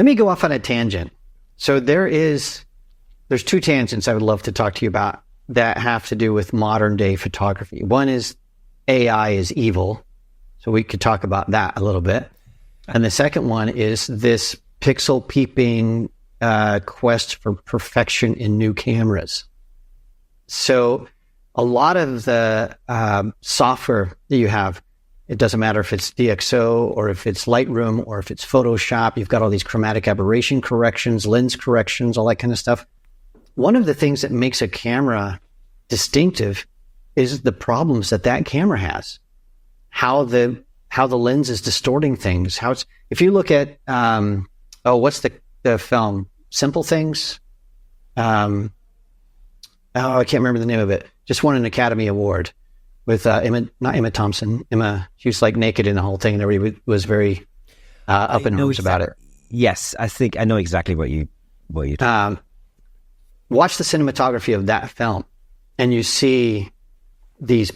Let me go off on a tangent. So there's two tangents I would love to talk to you about that have to do with modern day photography. One is AI is evil. So we could talk about that a little bit. And the second one is this pixel peeping quest for perfection in new cameras. So a lot of the software that you have, it doesn't matter if it's DxO or if it's Lightroom or if it's Photoshop, you've got all these chromatic aberration corrections, lens corrections, all that kind of stuff. One of the things that makes a camera distinctive is the problems that camera has. How the lens is distorting things. If you look at what's the film? Simple Things. I can't remember the name of it. Just won an Academy Award with not Emma Thompson. She was like naked in the whole thing, and everybody was very up in arms about it. Yes, I think I know exactly what you talking. Watch the cinematography of that film, and you see these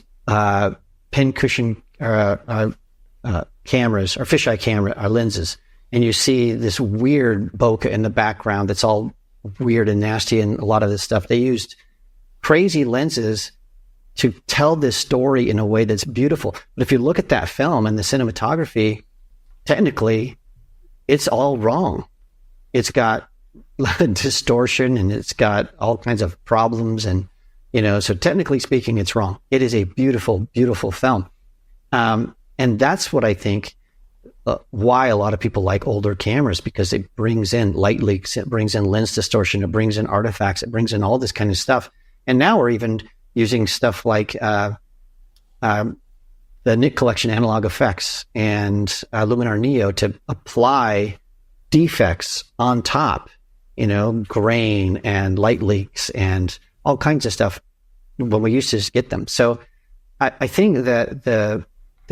pincushion cameras or fisheye camera or lenses, and you see this weird bokeh in the background that's all weird and nasty, and a lot of this stuff. They used crazy lenses to tell this story in a way that's beautiful. But if you look at that film and the cinematography, technically, it's all wrong. It's got distortion and it's got all kinds of problems, and so technically speaking, it's wrong. It is a beautiful, beautiful film. And that's what I think why a lot of people like older cameras, because it brings in light leaks, it brings in lens distortion, it brings in artifacts, it brings in all this kind of stuff. And now we're even using stuff like the Nick Collection analog effects and Luminar Neo to apply defects on top, grain and light leaks and all kinds of stuff when we used to just get them. So I think that the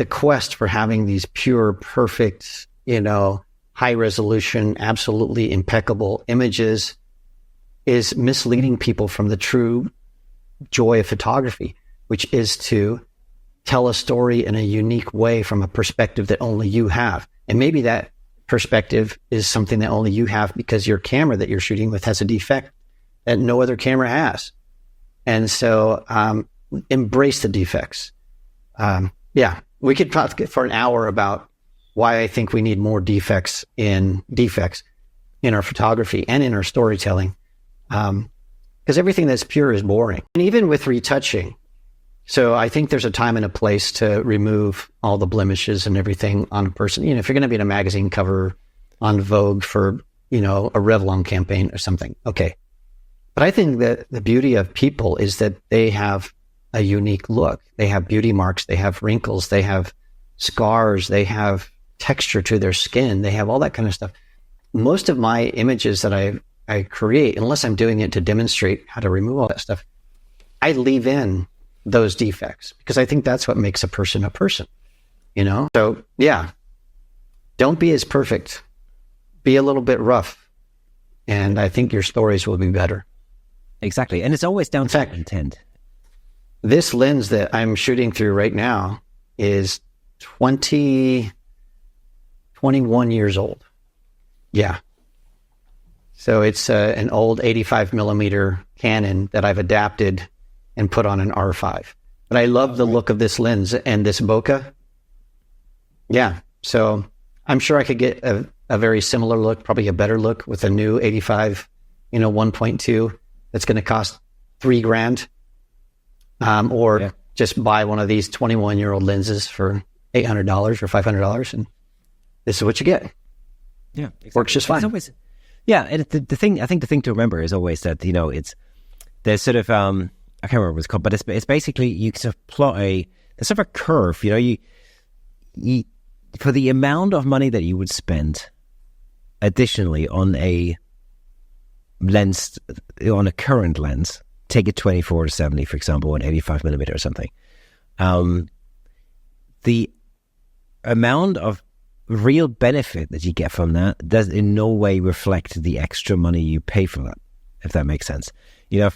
quest for having these pure, perfect, high resolution, absolutely impeccable images is misleading people from the true joy of photography, which is to tell a story in a unique way from a perspective that only you have. And maybe that perspective is something that only you have because your camera that you're shooting with has a defect that no other camera has. And so embrace the defects. We could talk for an hour about why I think we need more defects in our photography and in our storytelling. Because everything that's pure is boring. And even with retouching. So I think there's a time and a place to remove all the blemishes and everything on a person. If you're going to be in a magazine cover on Vogue for, a Revlon campaign or something. Okay. But I think that the beauty of people is that they have a unique look. They have beauty marks. They have wrinkles. They have scars. They have texture to their skin. They have all that kind of stuff. Most of my images that I create, unless I'm doing it to demonstrate how to remove all that stuff, I leave in those defects because I think that's what makes a person, So yeah, don't be as perfect. Be a little bit rough. And I think your stories will be better. Exactly. And it's always down to intent. This lens that I'm shooting through right now is 21 years old. Yeah. So it's an old 85 millimeter Canon that I've adapted and put on an R5. But I love the look of this lens and this bokeh. Yeah. So I'm sure I could get a very similar look, probably a better look with a new 85, 1.2 that's going to cost $3,000. Just buy one of these 21-year-old lenses for $800 or $500, and this is what you get. Yeah, exactly. Works just fine. Always, and the thing to remember is always that there's sort of I can't remember what it's called, but it's basically you sort of plot there's sort of a curve. You for the amount of money that you would spend additionally on a lens, on a current lens. Take a 24-70, for example, an 85 millimeter or something. The amount of real benefit that you get from that does in no way reflect the extra money you pay for that, if that makes sense. I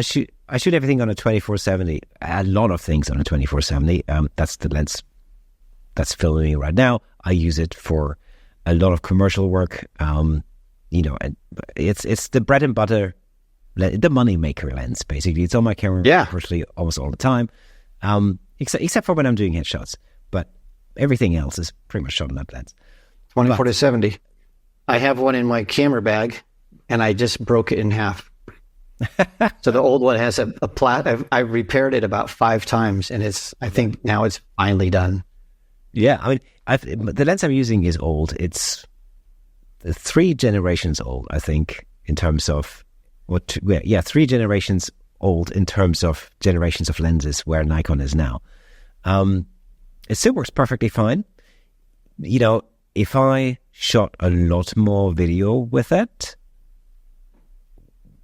shoot everything on a 24-70, a lot of things on a 24-70. That's the lens that's filming me right now. I use it for a lot of commercial work. And it's the bread and butter, the money maker lens. Basically, it's on my camera virtually almost all the time, except for when I'm doing headshots. But everything else is pretty much shot on that lens. 24 to 70. I have one in my camera bag, and I just broke it in half. So the old one has a plat. I've repaired it about 5 times, and I think now it's finally done. Yeah, I mean, the lens I'm using is old. It's 3 generations old, I think, in terms of 3 generations old in terms of generations of lenses where Nikon is now. It still works perfectly fine. If I shot a lot more video with it,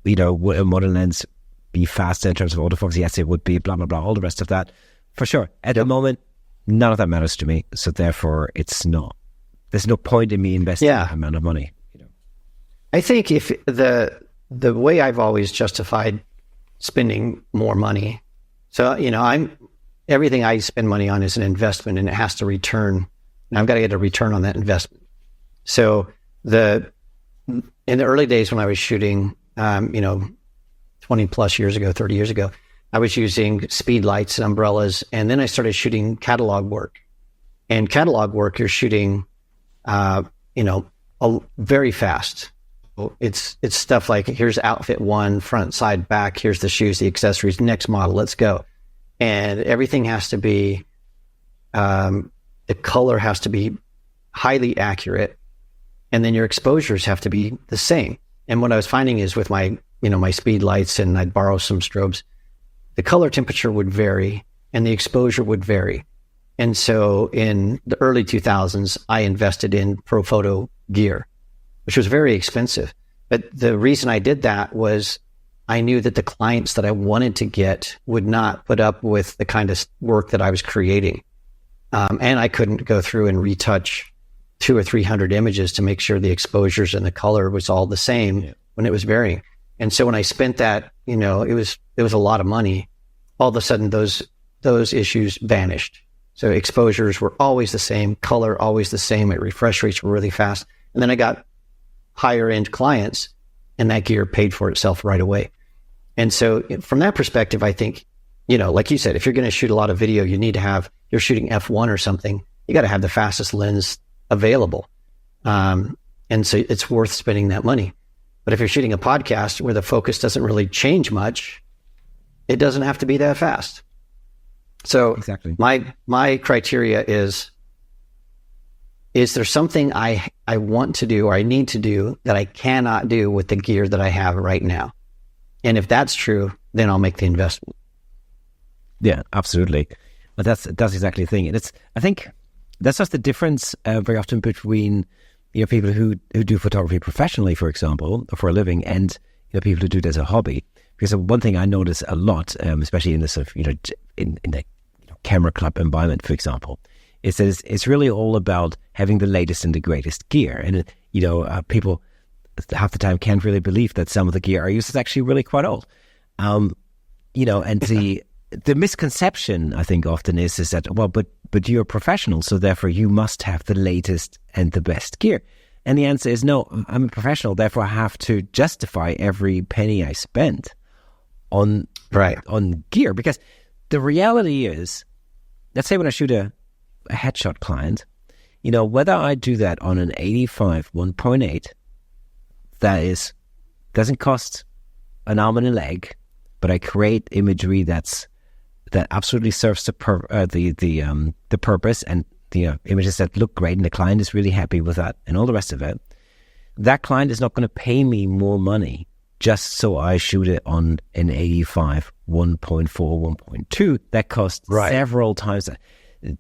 would a modern lens be faster in terms of autofocus? Yes, it would be, blah, blah, blah, all the rest of that. For sure. At the moment, none of that matters to me. So therefore, there's no point in me investing that amount of money. I think if the way I've always justified spending more money, so, everything I spend money on is an investment, and it has to return. And I've got to get a return on that investment. So in the early days when I was shooting, 20 plus years ago, 30 years ago, I was using speed lights and umbrellas. And then I started shooting catalog work. And catalog work, you're shooting, very fast. It's stuff like, here's outfit 1, front, side, back. Here's the shoes, the accessories, next model, let's go. And everything has to be, the color has to be highly accurate. And then your exposures have to be the same. And what I was finding is with my speed lights, and I'd borrow some strobes, the color temperature would vary and the exposure would vary. And so in the early 2000s, I invested in pro photo gear, which was very expensive. But the reason I did that was I knew that the clients that I wanted to get would not put up with the kind of work that I was creating. And I couldn't go through and retouch 200 or 300 images to make sure the exposures and the color was all the same when it was varying. And so when I spent that, it was a lot of money. All of a sudden, those issues vanished. So exposures were always the same, color always the same. My refresh rates were really fast. And then I got higher end clients, and that gear paid for itself right away. And so from that perspective, I think, like you said, if you're going to shoot a lot of video, you're shooting F1 or something, you got to have the fastest lens available. And so it's worth spending that money. But if you're shooting a podcast where the focus doesn't really change much, it doesn't have to be that fast. So exactly. My criteria is there something I want to do or I need to do that I cannot do with the gear that I have right now? And if that's true, then I'll make the investment. Yeah, absolutely. But that's exactly the thing. And I think that's just the difference very often between people who do photography professionally, for example, or for a living, and people who do it as a hobby. Because one thing I notice a lot, especially in the sort of in the camera club environment, for example, is that it's really all about having the latest and the greatest gear. And people half the time can't really believe that some of the gear I use is actually really quite old. And the misconception, I think, often is that, well, but you're a professional, so therefore you must have the latest and the best gear. And the answer is no, I'm a professional, therefore I have to justify every penny I spend on gear. Because the reality is, let's say when I shoot a headshot client, whether I do that on an 85 1.8, that doesn't cost an arm and a leg, but I create imagery that absolutely serves the purpose, and the images that look great, and the client is really happy with that, and all the rest of it. That client is not going to pay me more money just so I shoot it on an 85 1.4 1.2 that costs several times that.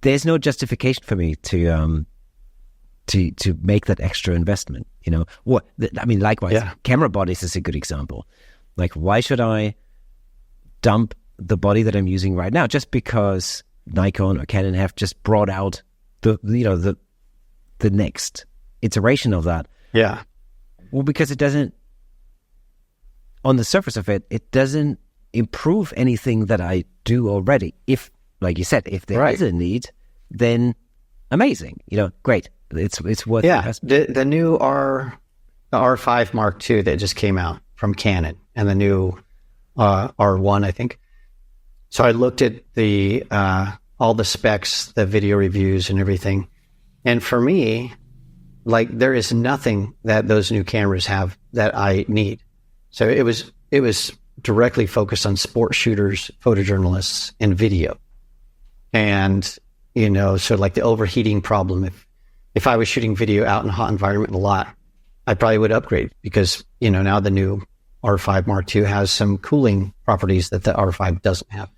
There's no justification for me to make that extra investment. Likewise, camera bodies is a good example. Like, why should I dump the body that I'm using right now just because Nikon or Canon have just brought out the next iteration of that? Yeah. Well, because it doesn't, on the surface of it, it doesn't improve anything that I do already. If, like you said, if there is a need, then amazing, great. it's worth Yeah, investment. the new the R5 Mark II that just came out from Canon, and the new R1, I think. So I looked at the all the specs, the video reviews, and everything, and for me, like, there is nothing that those new cameras have that I need. So it was directly focused on sport shooters, photojournalists, and video. And, you know, so like the overheating problem, if I was shooting video out in a hot environment a lot, I probably would upgrade, because, you know, now the new R5 Mark II has some cooling properties that the R5 doesn't have.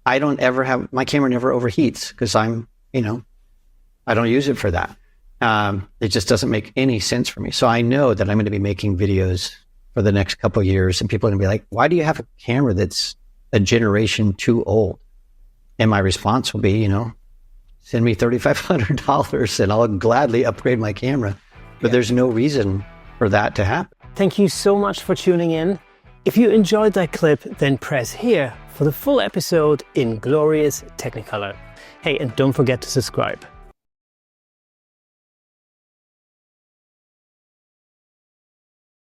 I don't ever have, my camera never overheats, because I'm, you know, I don't use it for that. It just doesn't make any sense for me. So I know that I'm going to be making videos for the next couple of years, and people are going to be like, why do you have a camera that's a generation too old? And my response will be, you know, send me $3,500 and I'll gladly upgrade my camera. But there's no reason for that to happen. Thank you so much for tuning in. If you enjoyed that clip, then press here for the full episode in glorious Technicolor. Hey, and don't forget to subscribe.